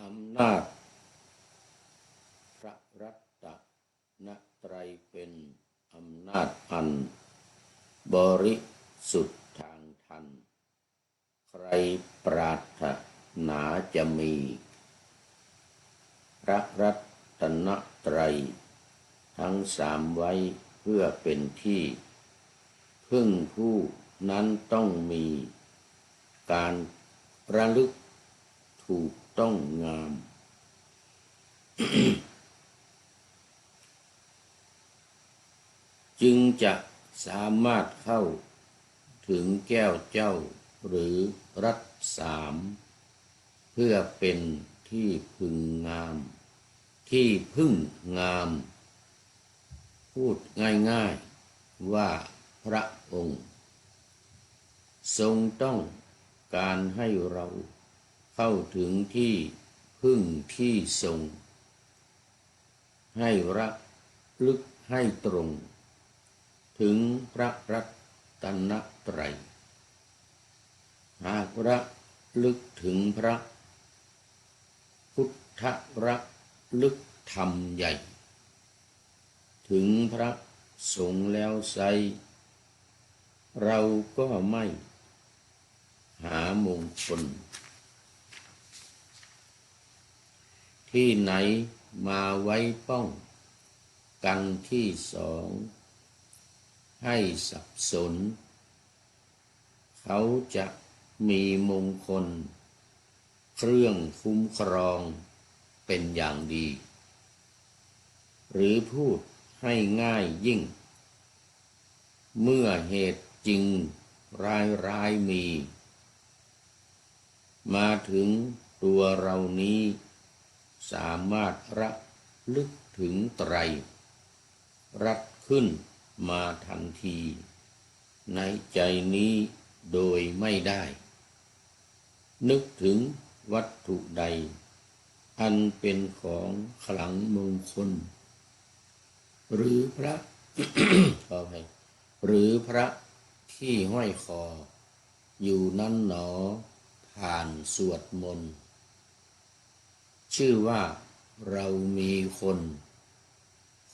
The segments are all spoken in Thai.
อำนาจพระรัตนตรัยเป็นอำนาจอันบริสุทธิ์ทางธรรมใครปรารถนาจะมีพระรัตนตรัยทั้งสามไว้เพื่อเป็นที่พึ่งผู้นั้นต้องมีการระลึกถูกต้องงาม จึงจะสามารถเข้าถึงแก้วเจ้าหรือรัตสามเพื่อเป็นที่พึงงามที่พึ่งงามพูดง่ายๆว่าพระองค์ทรงต้องการให้เราเข้าถึงที่พึ่งที่ทรงให้ระลึกให้ตรงถึงพระรัตนตรัยหากระลึกถึงพระพุทธระลึกธรรมใหญ่ถึงพระสงฆ์แล้วไซเราก็ไม่หามงคลที่ไหนมาไว้ป้องกันที่สองให้สับสนเขาจะมีมงคลเครื่องคุ้มครองเป็นอย่างดีหรือพูดให้ง่ายยิ่งเมื่อเหตุจริงร้ายมีมาถึงตัวเรานี้สามารถระลึกถึงไตรรัตน์ขึ้นมาทันทีในใจนี้โดยไม่ได้นึกถึงวัตถุใดอันเป็นของขลังมงคลหรือพระ ขออภัยหรือพระที่ห้อยคออยู่นั้นหนอผ่านสวดมนต์ชื่อว่าเรามีคน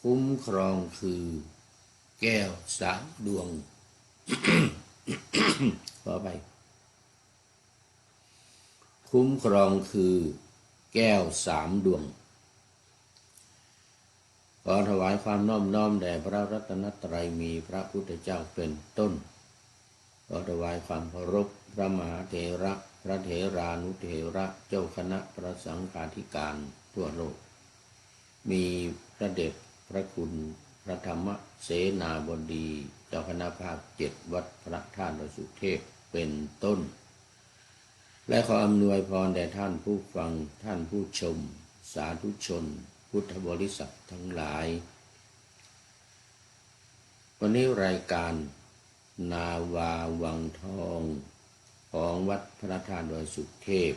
คุ้มครองคือแก้วสามดวง ขอไปคุ้มครองคือแก้วสามดวงขอถวายความน้อมน้อมแด่พระรัตนตรัยมีพระพุทธเจ้าเป็นต้นขอถวายความเคารพพระมหาเถระพระเถรานุเถระเจ้าคณะพระสังฆาธิการทั่วโลกมีพระเดชพระคุณพระธรรมเสนาบดีเจ้าคณะภาค7วัดพระธาตุดอยสุเทพเป็นต้นและขออำนวยพรแด่ท่านผู้ฟังท่านผู้ชมสาธุชนพุทธบริษัททั้งหลายวันนี้รายการนาวาวังทองของวัดพระธาตุดอยสุเทพ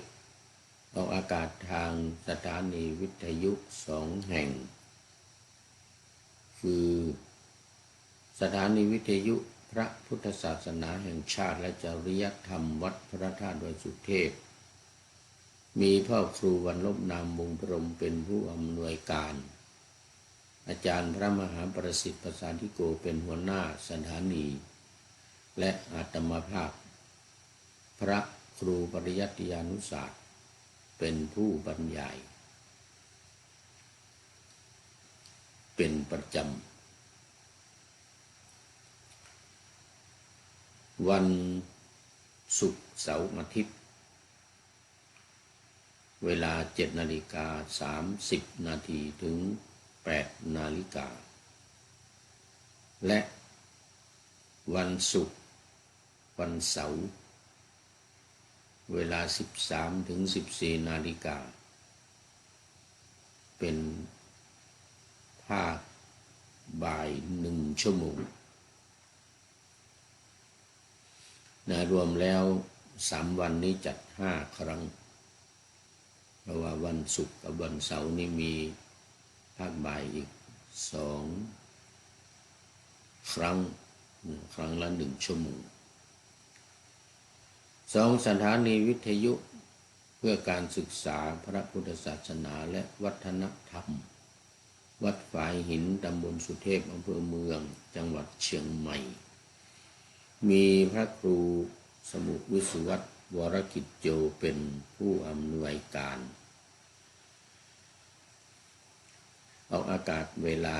ออกอากาศทางสถานีวิทยุ2 แห่งคือสถานีวิทยุพระพุทธศาสนาแห่งชาติและจริยธรรมวัดพระธาตุดอยสุเทพมีพ่อครูวรรณลบนามวงศ์พรหมเป็นผู้อำนวยการอาจารย์พระมหาประสิทธิ์ประสานธิโกเป็นหัวหน้าสถานีและอาตมาภาพพระครูปริยัติยานุศาสตร์เป็นผู้บรรยายเป็นประจำวันศุกร์เสาร์อาทิตย์เวลา7:30 นาทีถึง8 นาฬิกาและวันศุกร์วันเสาร์เวลา13 ถึง 14 นาฬิกาเป็นภาคบ่าย1 ชั่วโมงรวมแล้ว3 วันนี้จัด5 ครั้งเพราะว่าวันศุกร์กับวันเสาร์นี้มีภาคบ่ายอีก2 ครั้งครั้งละ1 ชั่วโมง2 สถานีวิทยุเ พื่อการศึกษาพระพุทธศาสนาและวัฒนธรรมวัดฝายหินตำบลสุเทพอำเภอเมืองจังหวัดเชียงใหม่มีพระครูสมุวิสุวัตรวรกิจโจเป็นผู้อำนวยการออกอากาศเวลา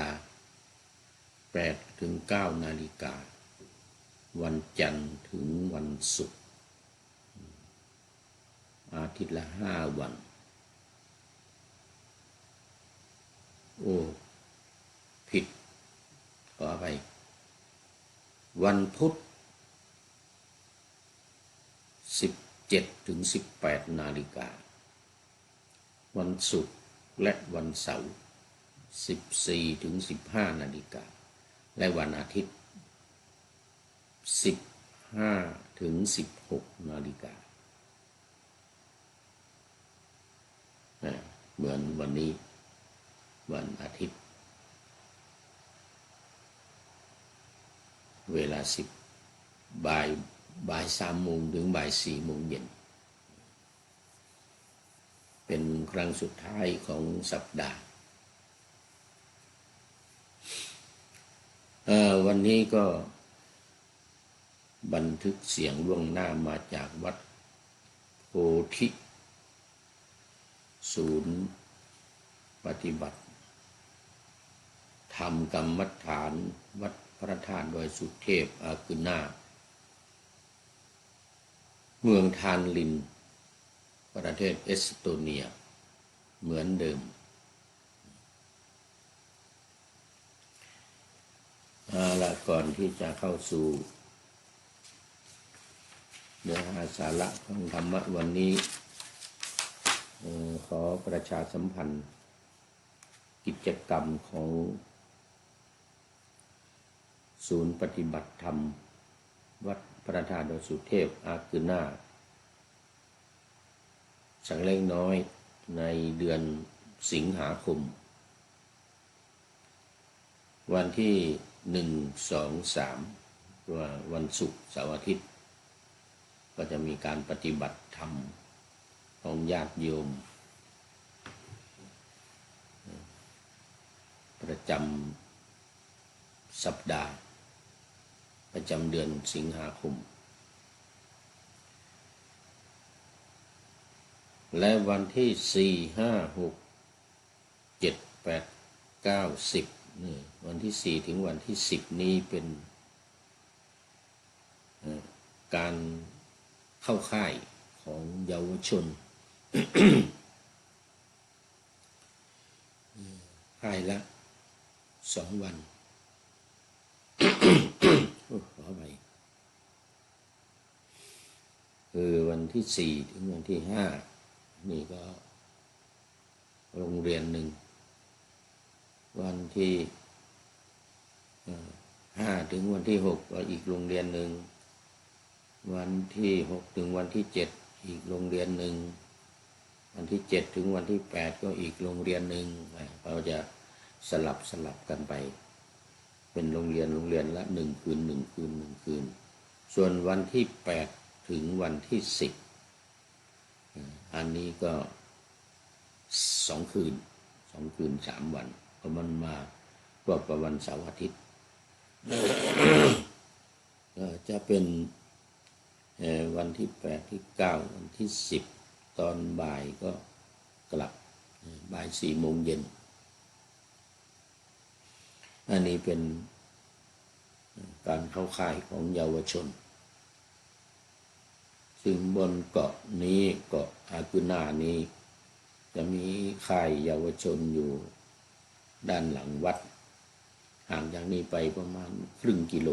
8 ถึง 9 นาฬิกาวันจันทร์ถึงวันศุกร์อาทิตย์ละ5 วันโอ้ผิดขออภัยวันพุธ17 ถึง 18 นาฬิกาวันศุกร์และวันเสาร์14 ถึง 15 นาฬิกาและวันอาทิตย์15 ถึง 16 นาฬิกาเหมือนวันนี้วันอาทิตย์เวลาบ่าย3 โมงถึงบ่าย 4 โมงเย็นเป็นครั้งสุดท้ายของสัปดาห์วันนี้ก็บันทึกเสียงล่วงหน้ามาจากวัดโพธิศูนย์ปฏิบัติธรรมกรรมฐานวัดพระธาตุดอยสุเทพอากุนาเมืองทานลินประเทศเอสโตเนียเหมือนเดิมละก่อนที่จะเข้าสู่เนื้อหาสาระของธรรมะวันนี้ขอประชาสัมพันธ์กิจกรรมของศูนย์ปฏิบัติธรรมวัดพระธาตุดอยสุเทพอากุนาสักเล็กน้อยในเดือนสิงหาคมวันที่1 2 3วันศุกร์เสาร์อาทิตย์ก็จะมีการปฏิบัติธรรมของญาติโยมประจำสัปดาห์ประจำเดือนสิงหาคมและวันที่4 5 6 7 8 9 10นี่วันที่4 ถึงวันที่10นี้เป็นการเข้าค่ายของเยาวชน ค่ายละ2 วัน ขอไปคือวันที่4 ถึงวันที่5นี่ก็โรงเรียนหนึ่งวันที่5 ถึงวันที่6ก็อีกโรงเรียนหนึ่งวันที่6 ถึงวันที่7อีกโรงเรียนหนึ่งวันที่7 ถึงวันที่8ก็อีกโรงเรียนหนึ่งเราจะสลับกันไปเป็นโรงเรียนละ1 คืน 1 คืน 1 คืนส่วนวันที่8 ถึงวันที่10อันนี้ก็2 คืน 3 วันเพราะมันมาร่วมกับวันเสาร์อาทิตย์จะเป็นวันที่8 ที่ 9วันที่10ตอนบ่ายก็กลับบ่าย 4 โมงเย็นอันนี้เป็นการเข้าค่ายของเยาวชนซึ่งบนเกาะนี้เกาะอากุนานี้จะมีค่ายเยาวชนอยู่ด้านหลังวัดห่างจากนี้ไปประมาณครึ่งกิโล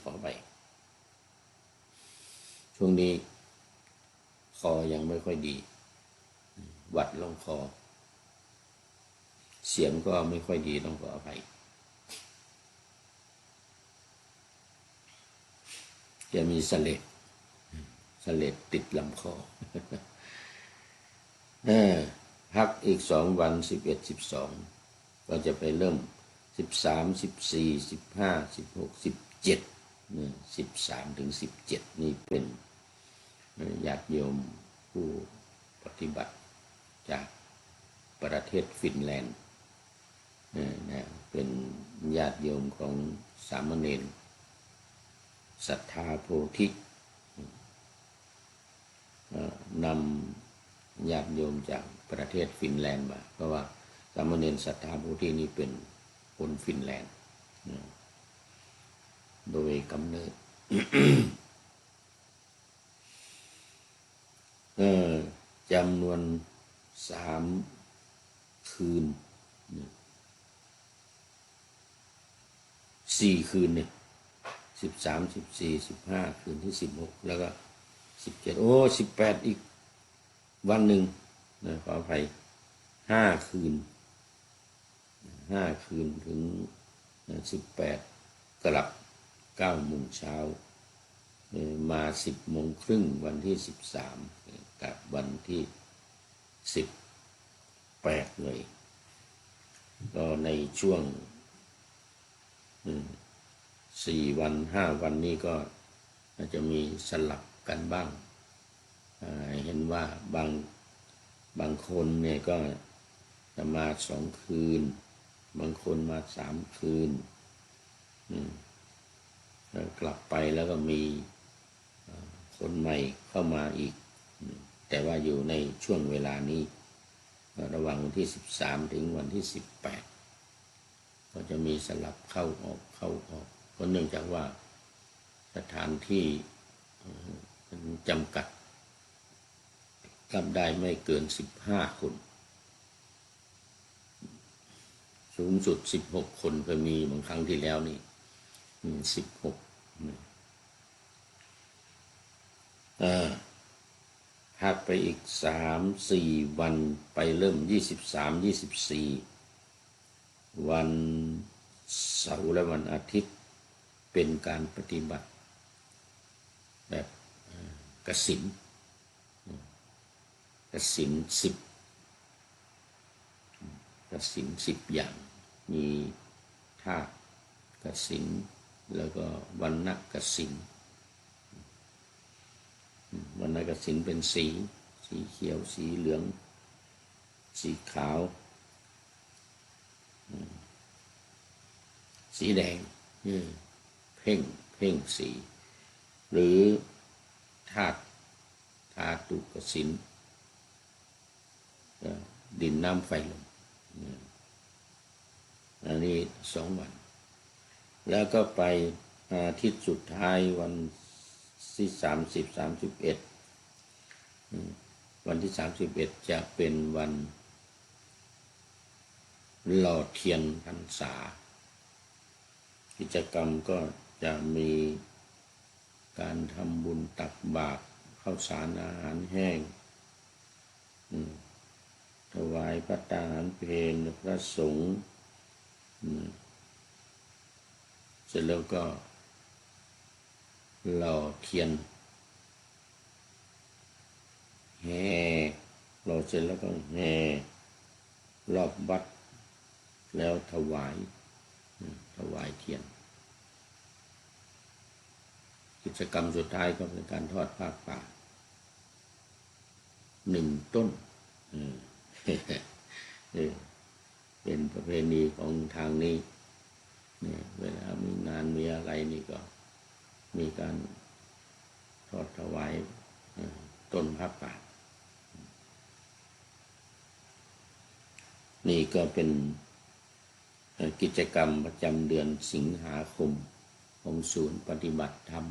ขอไปช่วงนี้คอยังไม่ค่อยดีหวัดลงคอเสียงก็ไม่ค่อยดีต้องขออภัยจะมีเสลดติดลำคอพักอีก2 วัน11 12ก็จะไปเริ่ม13 14 15 16 17 13 ถึง 17นี่เป็น ญาติโยมผู้ปฏิบัติจากประเทศฟินแลนด์เป็นญาติโยมของสามเณรศรัทธาโพธินำญาติโยมจากประเทศฟินแลนด์มาเพราะว่าสามเณรศรัทธาโพธินี่เป็นคนฟินแลนด์โดยกำเนิด จำนวน3 คืน 4 คืนเนี่ย13 14 15คืนที่16แล้วก็1718อีกวันหนึ่งขออภัย5 คืน5 คืนถึง18กลับ9 โมงเช้ามา10 โมงครึ่งวันที่13กับวันที่18เลยก็ในช่วง4 วัน 5 วันนี้ก็อาจจะมีสลับกันบ้างเห็นว่าบางคนเนี่ยก็จะมา2 คืนบางคนมา3 คืนกลับไปแล้วก็มีคนใหม่เข้ามาอีกแต่ว่าอยู่ในช่วงเวลานี้ระหว่างวันที่13ถึงวันที่18ก็จะมีสลับเข้าออกเพราะเนื่องจากว่าสถานที่จำกัดกลับได้ไม่เกิน15 คนสูงสุด16 คนเคยมีบางครั้งที่แล้วนี่16พักไปอีก3-4 วันไปเริ่ม23-24วันเสาร์และวันอาทิตย์เป็นการปฏิบัติแบบกสิณ10อย่างมีธาตุกสิณแล้วก็วรรณกสิณวรรณกสิณเป็นสีเขียวสีเหลืองสีขาวสีแดงเพ่งสีหรือธาตุกสิณดินน้ำไฟลมอันนี้2 วันแล้วก็ไปอาทิตย์สุดท้ายวันที่30-31วันที่31จะเป็นวันหล่อเทียนพรรษากิจกรรมก็จะมีการทำบุญตักบาตรข้าวสารอาหารแห้งถวายพระทหารเพลพระสงฆ์เสร็จแล้วก็หล่อเทียนแห่หล่อเสร็จแล้วก็แห่รอบวัดแล้วถวายเทียนกิจกรรมสุดท้ายก็เป็นการทอดผ้าป่า1 ต้นเป็นประเพณีของทางนี้เวลามีงานมีอะไรนี่ก็มีการทอดถวายต้นผ้าป่านี่ก็เป็นกิจกรรมประจำเดือนสิงหาคมของศูนย์ปฏิบัติธรรม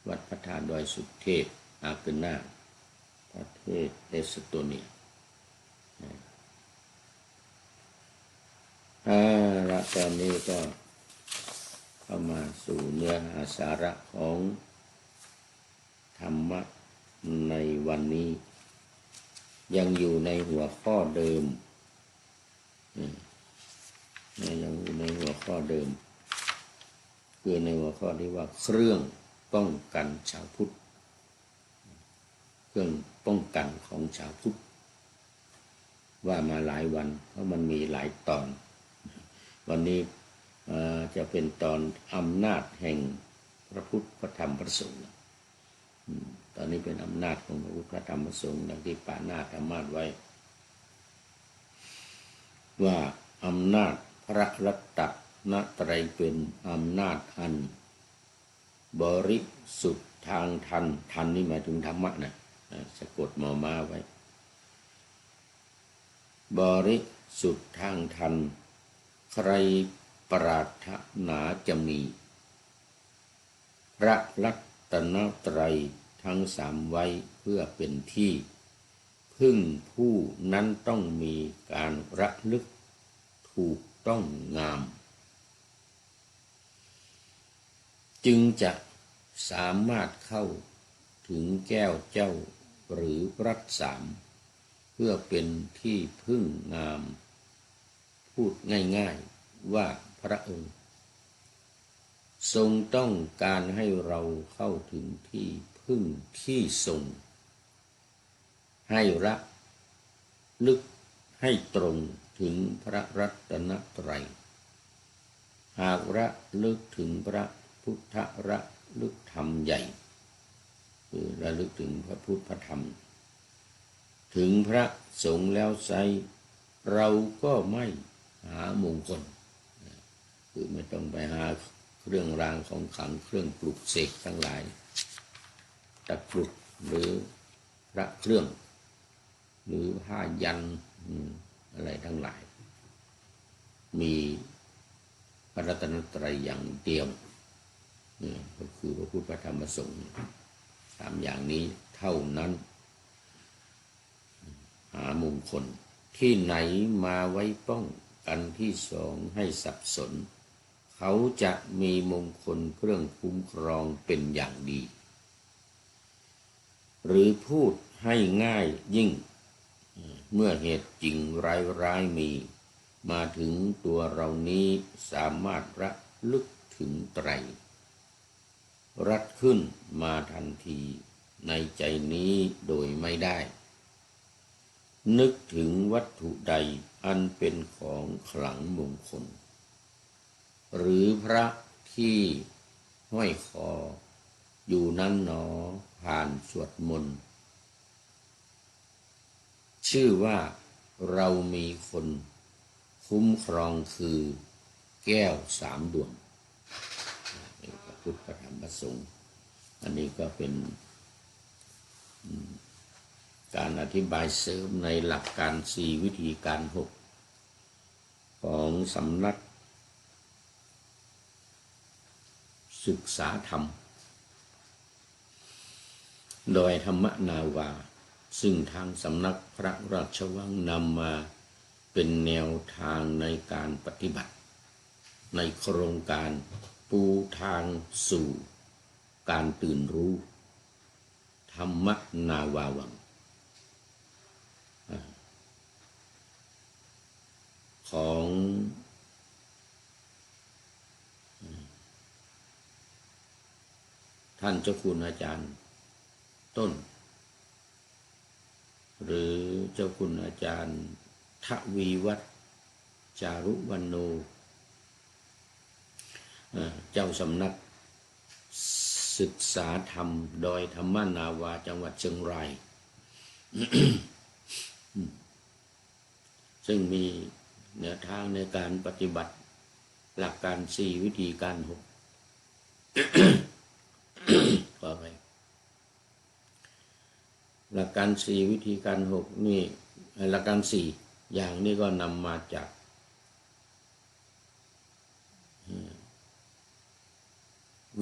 วัดพระธาตุดอยสุเทพอาเกนาประเทศเอสโตเนียและตอนนี้ก็เข้ามาสู่เนื้อหาสาระของธรรมะในวันนี้ยังอยู่ในหัวข้อเดิมยังอยู่ในหัวข้อเดิมคือในหัวข้อที่ว่าเครื่องป้องกันชาวพุทธเครื่องป้องกันของชาวพุทธว่ามาหลายวันเพราะมันมีหลายตอนวันนี้จะเป็นตอนอำนาจแห่งพระพุทธพระธรรมพระสงฆ์ ตอนนี้เป็นอำนาจของพระพุทธธรรมพระสงฆ์ดังที่ปานาธรรมาสไว้ว่าอำนาจพระรัตนตรัยเป็นอำนาจอันบริสุทธิ์ทางธรรมธรรมนี่หมายถึงธรรมะนะสะกดมอมาไว้บริสุทธิ์ทางธรรมใครปรารถนาจะมีพระรัตนตรัยทั้งสามไว้เพื่อเป็นที่พึ่งผู้นั้นต้องมีการระลึกถูกต้องงามจึงจะสามารถเข้าถึงแก้วเจ้าหรือรัตสามเพื่อเป็นที่พึ่งงามพูดง่ายๆว่าพระองค์ทรงต้องการให้เราเข้าถึงที่พึ่งที่ทรงให้ระลึกให้ตรงถึงพระรัตนตรัยหากระลึกถึงพระพุทธระลึกธรรมใหญ่คือระลึกถึงพระพุทธพระธรรมถึงพระสงฆ์แล้วไซเราก็ไม่หามงคลคือไม่ต้องไปหาเครื่องรางของขลังเครื่องปลุกเสกทั้งหลายตะกรุดหรือพระเครื่องหรือผ้ายันอะไรทั้งหลายมีพระรัตนตรัยอย่างเดียวนี่ก็คือพระพุทธพระธรรมพระสงฆ์สามอย่างนี้เท่านั้นหามงคลที่ไหนมาไว้ป้องกันที่สองให้สับสนเขาจะมีมงคลเครื่องคุ้มครองเป็นอย่างดีหรือพูดให้ง่ายยิ่งเมื่อเหตุจริงร้ายมีมาถึงตัวเรานี้สามารถระลึกถึงไตรรัดขึ้นมาทันทีในใจนี้โดยไม่ได้นึกถึงวัตถุใดอันเป็นของขลังมงคลหรือพระที่ห้อยคออยู่นั้นหนอผ่านสวดมนต์ชื่อว่าเรามีคนคุ้มครองคือแก้วสามดวงพระพุทธพระธรรมพระสงฆ์อันนี้ก็เป็นการอธิบายเสริมในหลักการ4วิธีการ6ของสำนักศึกษาธรรมโดยธรรมนาวาซึ่งทางสำนักพระราชวังนำมาเป็นแนวทางในการปฏิบัติในโครงการปูทางสู่การตื่นรู้ธรรมนาวาวังของท่านเจ้าคุณอาจารย์ต้นหรือเจ้าคุณอาจารย์ทวีวัฒน์จารุวรรณโนเจ้าสำนักศึกษาธรรมโดยธรรมนาวาจังหวัดเชียงราย ซึ่งมีแนวทางในการปฏิบัติหลักการ4วิธีการ6ขอไปหลักการ4วิธีการ6นี่หลักการ4อย่างนี้ก็นำมาจาก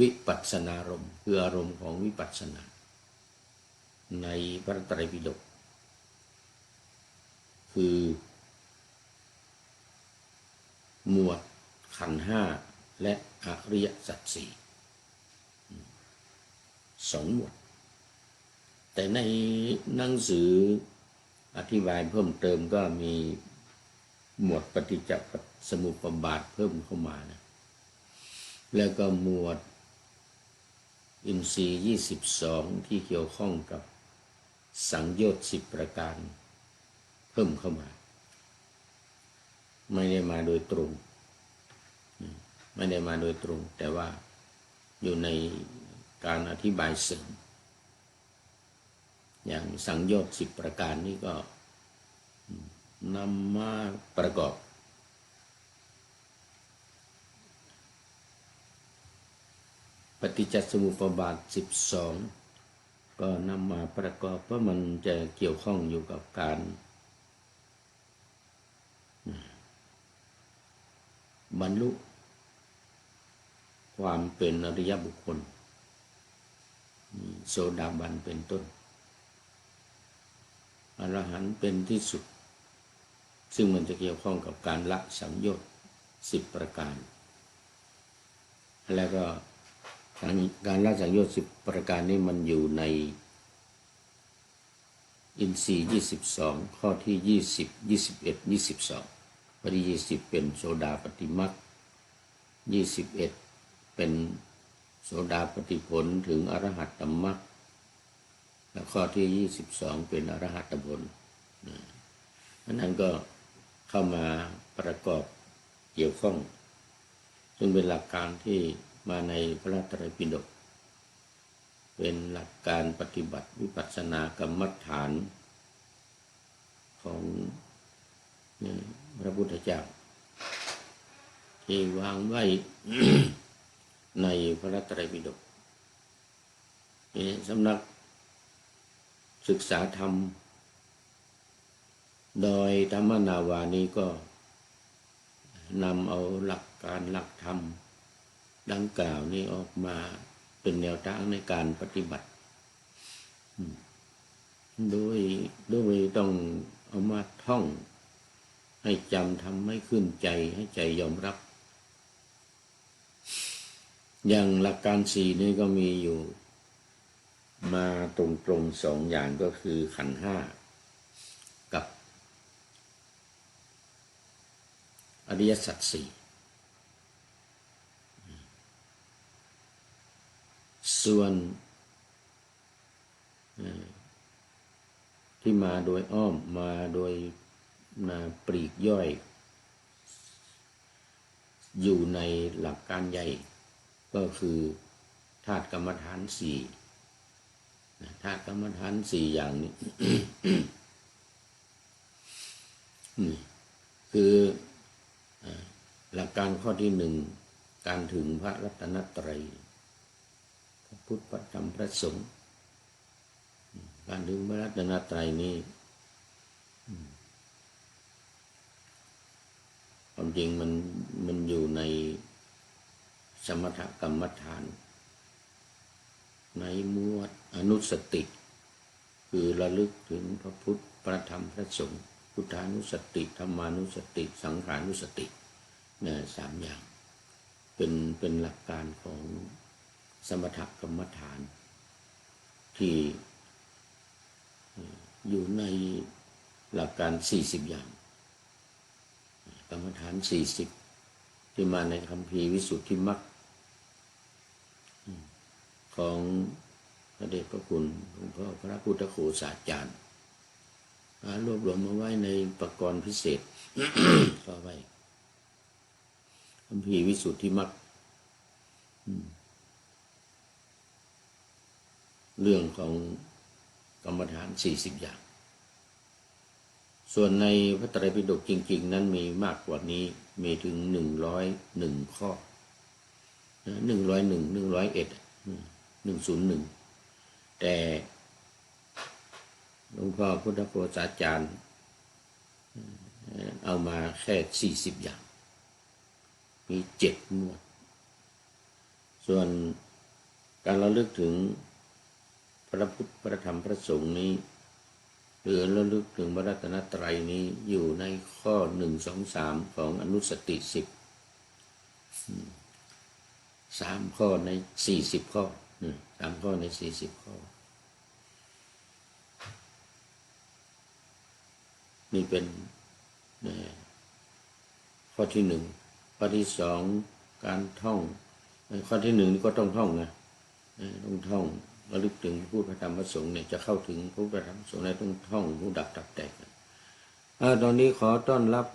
วิปัสสนารมณ์คืออารมณ์ของวิปัสสนาในพระไตรปิฎกคือหมวดขันธ์5และอริยสัจ4 2หมวดแต่ในหนังสืออธิบายเพิ่มเติมก็มีหมวดปฏิจจสมุปบาทเพิ่มเข้ามานะแล้วก็หมวดอินทรีย์22ที่เกี่ยวข้องกับสังโยชน์10ประการเพิ่มเข้ามาไม่ได้มาโดยตรงแต่ว่าอยู่ในการอธิบายเสริม อย่างสังโยชน์10ประการนี้ก็นำมาประกอบปฏิจจสมุปบาท12ก็นำมาประกอบเพราะมันจะเกี่ยวข้องอยู่กับการบรรลุความเป็นอริยบุคคลโสดาบันเป็นต้นอรหันต์เป็นที่สุดซึ่งมันจะเกี่ยวข้องกับการละสังโยชน์10ประการแล้วก็การละสังโยชน์10ประการนี้มันอยู่ในอินทรีย์22ข้อที่20 21 22ปฏิ20เป็นโสดาปัตติมรรค21เป็นโสดาปัตติผลถึงอรหัตตมรรคและข้อที่22เป็นอรหัตตผลอันนั้นก็เข้ามาประกอบเกี่ยวข้องซึ่งเป็นหลักการที่มาในพระไตรปิฎกเป็นหลักการปฏิบัติวิปัสสนากรรมฐานของพระพุทธเจ้าที่วางไว้ ในพระไตรปิฎกสำนักศึกษาธรรมโดยธรรมนาวานี้ก็นำเอาหลักการหลักธรรมดังกล่าวนี้ออกมาเป็นแนวทางในการปฏิบัติโดยต้องเอามาท่องให้จำทำให้ขึ้นใจให้ใจยอมรับอย่างหลักการ4นี้ก็มีอยู่มาตรงๆ2อย่างก็คือขันธ์5กับอริยสัจ4ส่วนที่มาโดยอ้อมมาโดยปลีกย่อยอยู่ในหลักการใหญ่ก็คือธาตุกรรมฐาน4ธาตุกรรมฐาน4อย่างนี้ คือหลักการข้อที่1การถึงพระรัตนตรัยพระพุทธพระธรรมพระสงฆ์การถึงพระรัตนตรัยนี้ความจริงมันอยู่ในสมถกรรมฐานในหมวดอนุสติคือระลึกถึงพระพุทธพระธรรมพระสงฆ์พุทธานุสติธรรมานุสติสังขานุสติเนี่ย3อย่างเป็นหลักการของสมถกรรมฐานที่อยู่ในหลักการ40อย่างกรรมฐาน40ที่มาในคัมภีร์วิสุทธิมรรคของพระเดชพระคุณหลวงพ่อพระพุทธโฆษาจารย์รวบรวมมาไว้ในประกรณ์พิเศษ ก็ไว้คัมภีร์วิสุทธิมรรคเรื่องของกรรมฐาน40อย่างส่วนในพระไตรปิฎกจริงๆนั้นมีมากกว่านี้มีถึง101ข้อ101 101แต่หลวงพ่อพุทธโฆษาจารย์เอามาแค่40อย่างมี7หมวดส่วนการระลึกถึงพระพุทธพระธรรมพระสงฆ์นี้หรือระลึกถึงพระรัตนตรัยนี้อยู่ในข้อ1 2 3ของอนุสติ10 3ข้อใน40ข้อ3ข้อใน40ข้อนี่เป็นข้อที่1ข้อที่2การท่องข้อที่1นี่ก็ต้องท่องนะต้องท่องระลึกถึงพระพุทธพระธรรมพระสงฆ์เนี่ยจะเข้าถึงพระพุทธพระธรรมพระสงฆ์ในต้องท่องผู้ดับตับแตกตอนนี้ขอต้อนรับ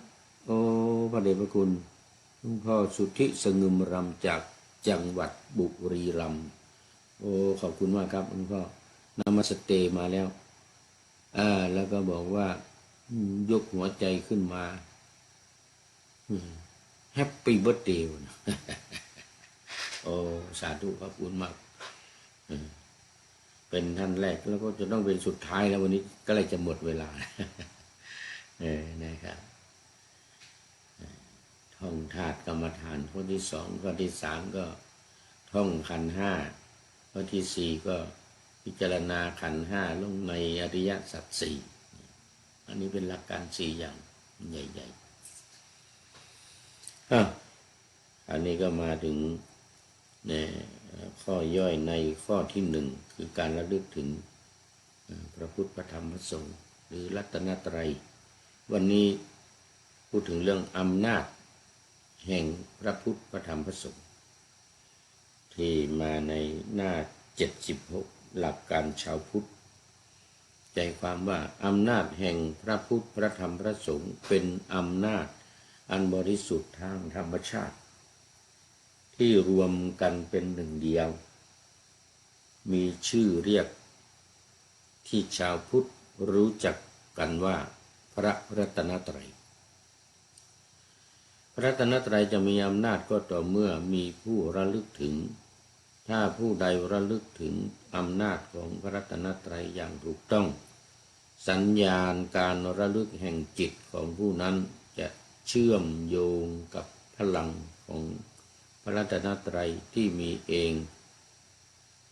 พระเดชพระคุณหลวงพ่อสุทธิสงึมรำจากจังหวัดบุรีรัมย์ขอบคุณมากครับหลวงพ่อนมัสเตมาแล้ว แล้วก็บอกว่ายกหัวใจขึ้นมาแฮปปี้เบิร์ธเดย์โอ้สาธุขอบคุณมากเป็นท่านแรกแล้วก็จะต้องเป็นสุดท้ายแล้ววันนี้ก็เลยจะหมดเวลานะครับท่องธาตุกรรมฐานข้อที่2ข้อที่3ก็ท่องขันธ์5ข้อที่4ก็พิจารณาขันธ์5ลงในอริยสัจ4อันนี้เป็นหลักการ4อย่างใหญ่ๆอันนี้ก็มาถึงข้อย่อยในข้อที่1คือการระลึกถึงพระพุทธพระธรรมพระสงฆ์หรือรัตนตรัยวันนี้พูดถึงเรื่องอำนาจแห่งพระพุทธพระธรรมพระสงฆ์ที่มาในหน้า76หลักการชาวพุทธใจความว่าอำนาจแห่งพระพุทธพระธรรมพระสงฆ์เป็นอำนาจอันบริสุทธิ์ทางธรรมชาติที่รวมกันเป็นหนึ่งเดียวมีชื่อเรียกที่ชาวพุทธรู้จักกันว่าพระรัตนตรัยพระรัตนตรัยจะมีอำนาจก็ต่อเมื่อมีผู้ระลึกถึงถ้าผู้ใดระลึกถึงอำนาจของพระรัตนตรัยอย่างถูกต้องสัญญาณการระลึกแห่งจิตของผู้นั้นจะเชื่อมโยงกับพลังของพระรัตนตรัยที่มีเอง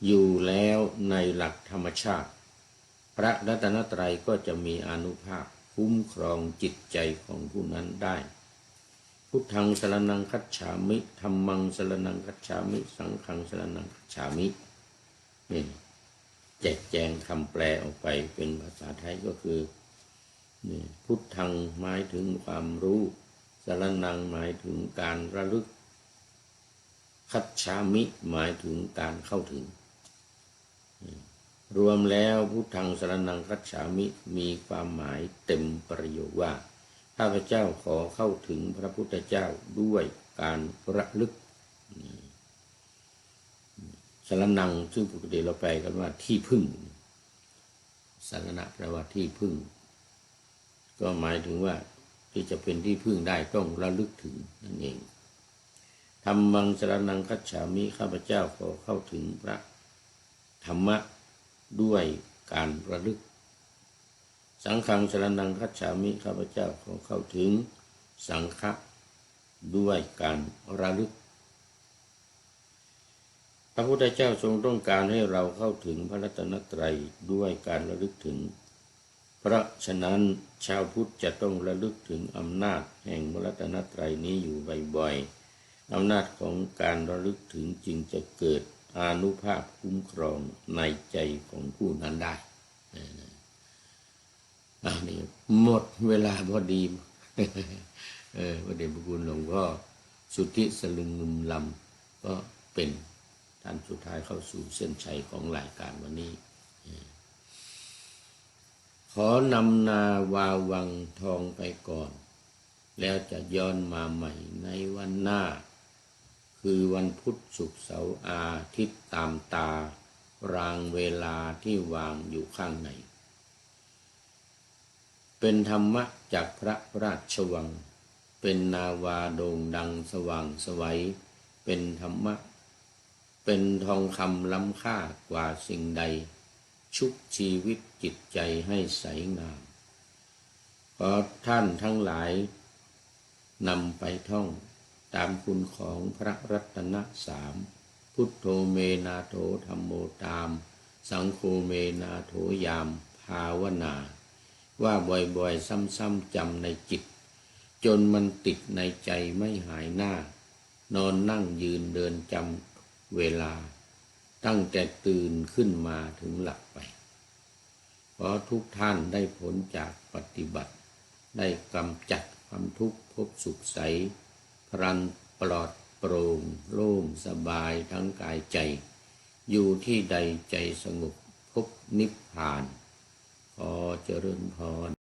อยู่แล้วในหลักธรรมชาติพระรัตนตรัยก็จะมีอานุภาพคุ้มครองจิตใจของผู้นั้นได้พุทธังสรณังคัจฉามิธัมมังสรณังคัจฉามิสังฆังสรณังคัจฉามินี่แจกแจงคำแปลออกไปเป็นภาษาไทยก็คือนี่พุทธังหมายถึงความรู้สรณังหมายถึงการระลึกคัจฉามิหมายถึงการเข้าถึงรวมแล้วพุทธังสรณังคัจฉามิมีความหมายเต็มประโยคว่าข้าพเจ้าขอเข้าถึงพระพุทธเจ้าด้วยการระลึกสรณังซึ่งปกติเราแปลกันว่าที่พึ่งสรณะแปลว่าที่พึ่งก็หมายถึงว่าที่จะเป็นที่พึ่งได้ต้องระลึกถึงนั่นเองธัมมังสรณังคัจฉามิข้าพเจ้าขอเข้าถึงพระธรรมะด้วยการระลึกสังฆังสรณังคัจฉามิข้าพเจ้าขอเข้าถึงสังฆะด้วยการระลึกพระพุทธเจ้าทรงต้องการให้เราเข้าถึงพระรัตนตรัยด้วยการระลึกถึงเพราะฉะนั้นชาวพุทธจะต้องระลึกถึงอำนาจแห่งพระรัตนตรัยนี้อยู่บ่อยๆอำนาจของการระลึกถึงจึงจะเกิดอานุภาพคุ้มครองในใจของผู้นั้นได้นี่หมดเวลาพอดีพระเดชพระคุณหลวงพ่อสุทธิสลึงงึมลำก็เป็นท่านสุดท้ายเข้าสู่เส้นชัยของรายการวันนี้ขอนำนาวาวังทองไปก่อนแล้วจะย้อนมาใหม่ในวันหน้าคือวันพุธศุกร์เสาร์อาทิตย์ตามตารางเวลาที่วางอยู่ข้างในเป็นธรรมะจากพระราชวังเป็นนาวาโด่งดังสว่างไสวเป็นธรรมะเป็นทองคำล้ำค่ากว่าสิ่งใดชุบชีวิตจิตใจให้ใสงามขอท่านทั้งหลายนำไปท่องตามคุณของพระรัตนสามพุทโธเมนาโถธัมโมตามสังโฆเมนาโถยามภาวนาว่าบ่อยๆซ้ำๆจำในจิตจนมันติดในใจไม่หายหน้านอนนั่งยืนเดินจำเวลาตั้งแต่ตื่นขึ้นมาถึงหลับไปขอทุกท่านได้ผลจากปฏิบัติได้กำจัดความทุกข์พบสุขใสพลันปลอดโปร่งโล่งสบายทั้งกายใจอยู่ที่ใดใจสงบพบนิพพานขอเจริญพร